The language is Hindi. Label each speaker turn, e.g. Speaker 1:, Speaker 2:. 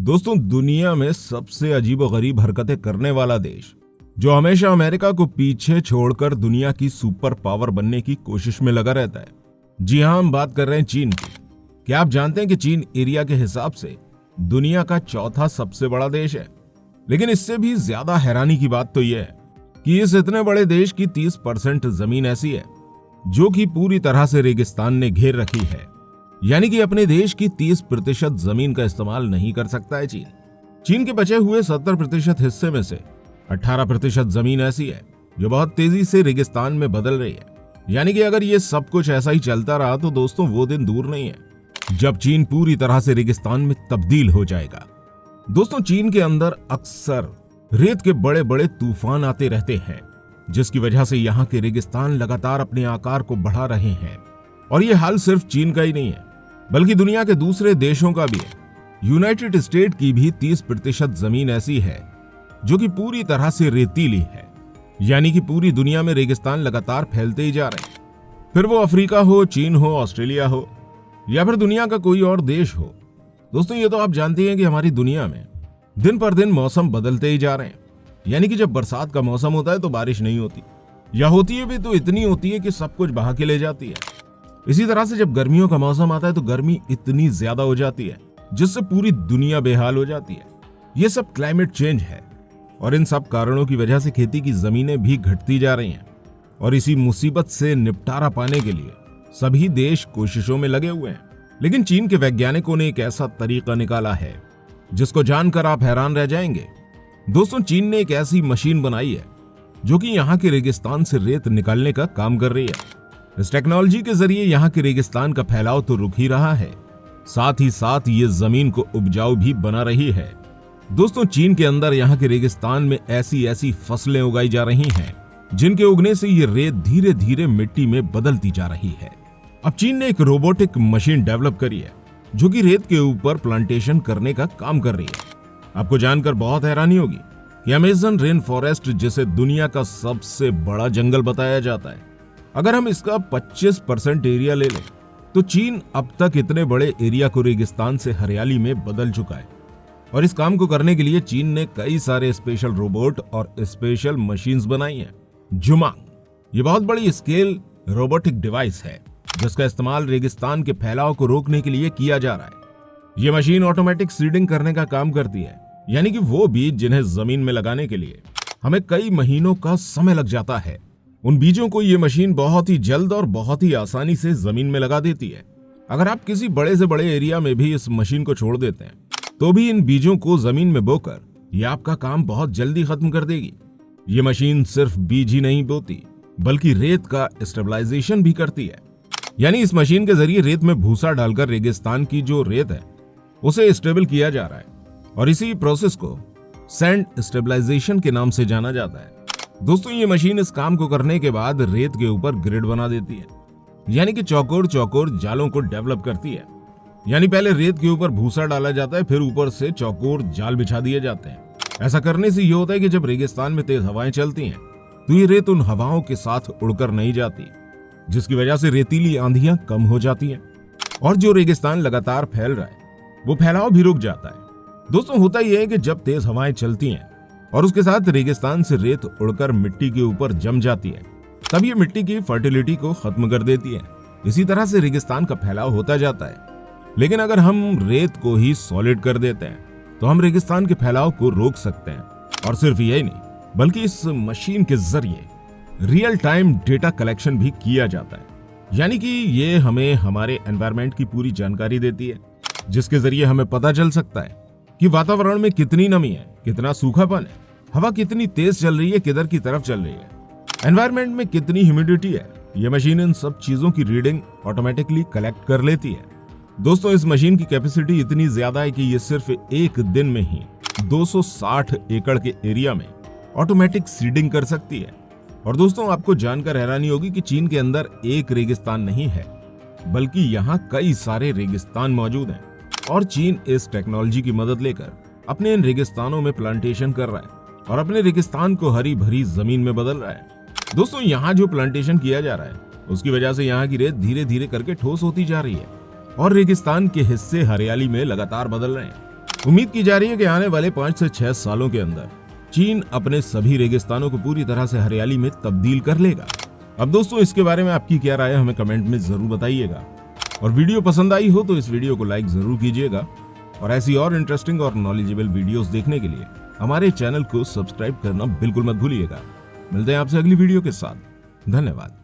Speaker 1: दोस्तों, दुनिया में सबसे अजीबोगरीब हरकतें करने वाला देश जो हमेशा अमेरिका को पीछे छोड़कर दुनिया की सुपर पावर बनने की कोशिश में लगा रहता है। जी हां, हम बात कर रहे हैं चीन की। क्या आप जानते हैं कि चीन एरिया के हिसाब से दुनिया का चौथा सबसे बड़ा देश है। लेकिन इससे भी ज्यादा हैरानी की बात तो यह है कि इस इतने बड़े देश की 30% जमीन ऐसी है जो कि पूरी तरह से रेगिस्तान ने घेर रखी है। यानी कि अपने देश की 30% जमीन का इस्तेमाल नहीं कर सकता है चीन। चीन के बचे हुए 70% हिस्से में से 18% जमीन ऐसी है जो बहुत तेजी से रेगिस्तान में बदल रही है। यानी कि अगर ये सब कुछ ऐसा ही चलता रहा तो दोस्तों वो दिन दूर नहीं है जब चीन पूरी तरह से रेगिस्तान में तब्दील हो जाएगा। दोस्तों, चीन के अंदर अक्सर रेत के बड़े बड़े तूफान आते रहते हैं, जिसकी वजह से यहाँ के रेगिस्तान लगातार अपने आकार को बढ़ा रहे हैं। और ये हाल सिर्फ चीन का ही नहीं है बल्कि दुनिया के दूसरे देशों का भी है। यूनाइटेड स्टेट की भी 30% जमीन ऐसी है जो कि पूरी तरह से रेतीली है। यानी कि पूरी दुनिया में रेगिस्तान लगातार फैलते ही जा रहे हैं। फिर वो अफ्रीका हो, चीन हो, ऑस्ट्रेलिया हो या फिर दुनिया का कोई और देश हो। दोस्तों, ये तो आप जानते हैं कि हमारी दुनिया में दिन पर दिन मौसम बदलते ही जा रहे हैं। यानी कि जब बरसात का मौसम होता है तो बारिश नहीं होती, या होती है भी तो इतनी होती है कि सब कुछ बहा के ले जाती है। इसी तरह से जब गर्मियों का मौसम आता है तो गर्मी इतनी ज्यादा हो जाती है जिससे पूरी दुनिया बेहाल हो जाती है। ये सब क्लाइमेट चेंज है और इन सब कारणों की वजह से खेती की जमीनें भी घटती जा रही हैं। और इसी मुसीबत से निपटारा पाने के लिए सभी देश कोशिशों में लगे हुए हैं। लेकिन चीन के वैज्ञानिकों ने एक ऐसा तरीका निकाला है जिसको जानकर आप हैरान रह जाएंगे। दोस्तों, चीन ने एक ऐसी मशीन बनाई है जो कि यहाँ के रेगिस्तान से रेत निकालने का काम कर रही है। इस टेक्नोलॉजी के जरिए यहाँ के रेगिस्तान का फैलाव तो रुक ही रहा है, साथ ही साथ ये जमीन को उपजाऊ भी बना रही है। दोस्तों, चीन के अंदर यहाँ के रेगिस्तान में ऐसी ऐसी फसलें उगाई जा रही हैं जिनके उगने से ये रेत धीरे धीरे मिट्टी में बदलती जा रही है। अब चीन ने एक रोबोटिक मशीन डेवलप करी है जो कि रेत के ऊपर प्लांटेशन करने का काम कर रही है। आपको जानकर बहुत हैरानी होगी कि अमेज़न रेन फॉरेस्ट, जिसे दुनिया का सबसे बड़ा जंगल बताया जाता है, अगर हम इसका 25% एरिया ले लें तो चीन अब तक इतने बड़े एरिया को रेगिस्तान से हरियाली में बदल चुका है। और इस काम को करने के लिए चीन ने कई सारे स्पेशल रोबोट और स्पेशल मशीन्स बनाई हैं। जुमांग ये बहुत बड़ी स्केल रोबोटिक डिवाइस है जिसका इस्तेमाल रेगिस्तान के फैलाव को रोकने के लिए किया जा रहा है। ये मशीन ऑटोमेटिक सीडिंग करने का काम करती है। यानी कि वो बीज जिन्हें जमीन में लगाने के लिए हमें कई महीनों का समय लग जाता है, उन बीजों को ये मशीन बहुत ही जल्द और बहुत ही आसानी से जमीन में लगा देती है। अगर आप किसी बड़े से बड़े एरिया में भी इस मशीन को छोड़ देते हैं तो भी इन बीजों को जमीन में बोकर ये आपका काम बहुत जल्दी खत्म कर देगी। ये मशीन सिर्फ बीज ही नहीं बोती बल्कि रेत का स्टेबलाइजेशन भी करती है। यानी इस मशीन के जरिए रेत में भूसा डालकर रेगिस्तान की जो रेत है उसे स्टेबल किया जा रहा है और इसी प्रोसेस को सैंड स्टेबलाइजेशन के नाम से जाना जाता है। दोस्तों, ये मशीन इस काम को करने के बाद रेत के ऊपर ग्रिड बना देती है। यानी कि चौकोर चौकोर जालों को डेवलप करती है। यानी पहले रेत के ऊपर भूसा डाला जाता है, फिर ऊपर से चौकोर जाल बिछा दिए जाते हैं। ऐसा करने से ये होता है कि जब रेगिस्तान में तेज हवाएं चलती हैं तो ये रेत उन हवाओं के साथ उड़कर नहीं जाती, जिसकी वजह से रेतीली आंधियां कम हो जाती हैं और जो रेगिस्तान लगातार फैल रहा है वो फैलाव भी रुक जाता है। दोस्तों, होता यह है कि जब तेज हवाएं चलती हैं और उसके साथ रेगिस्तान से रेत उड़कर मिट्टी के ऊपर जम जाती है, तब ये मिट्टी की फर्टिलिटी को खत्म कर देती है। इसी तरह से रेगिस्तान का फैलाव होता जाता है। लेकिन अगर हम रेत को ही सॉलिड कर देते हैं तो हम रेगिस्तान के फैलाव को रोक सकते हैं। और सिर्फ यही नहीं बल्कि इस मशीन के जरिए रियल टाइम डेटा कलेक्शन भी किया जाता है। यानी कि ये हमें हमारे एनवायरनमेंट की पूरी जानकारी देती है, जिसके जरिए हमें पता चल सकता है कि वातावरण में कितनी नमी है, कितना सूखापन है, हवा कितनी तेज चल रही है, किधर की तरफ चल रही है, एनवायरनमेंट में कितनी ह्यूमिडिटी है। ये मशीन इन सब चीजों की रीडिंग ऑटोमेटिकली कलेक्ट कर लेती है। दोस्तों, इस मशीन की कैपेसिटी इतनी ज्यादा है कि ये सिर्फ एक दिन में ही 260 एकड़ के एरिया में ऑटोमेटिक सीडिंग कर सकती है। और दोस्तों, आपको जानकर हैरानी होगी कि चीन के अंदर एक रेगिस्तान नहीं है बल्कि यहाँ कई सारे रेगिस्तान मौजूद हैं। और चीन इस टेक्नोलॉजी की मदद लेकर अपने इन रेगिस्तानों में प्लांटेशन कर रहा है और अपने रेगिस्तान को हरी भरी जमीन में बदल रहा है। दोस्तों, यहाँ जो प्लांटेशन किया जा रहा है उसकी वजह से यहाँ की रेत धीरे धीरे करके ठोस होती जा रही है और रेगिस्तान के हिस्से हरियाली में लगातार बदल रहे हैं। उम्मीद की जा रही है कि आने वाले 5 से 6 सालों के अंदर चीन अपने सभी रेगिस्तानों को पूरी तरह से हरियाली में तब्दील कर लेगा। अब दोस्तों, इसके बारे में आपकी क्या राय है हमें कमेंट में जरूर बताइएगा। और वीडियो पसंद आई हो तो इस वीडियो को लाइक जरूर कीजिएगा और ऐसी और इंटरेस्टिंग और नॉलेजेबल वीडियोस देखने के लिए हमारे चैनल को सब्सक्राइब करना बिल्कुल मत भूलिएगा। मिलते हैं आपसे अगली वीडियो के साथ। धन्यवाद।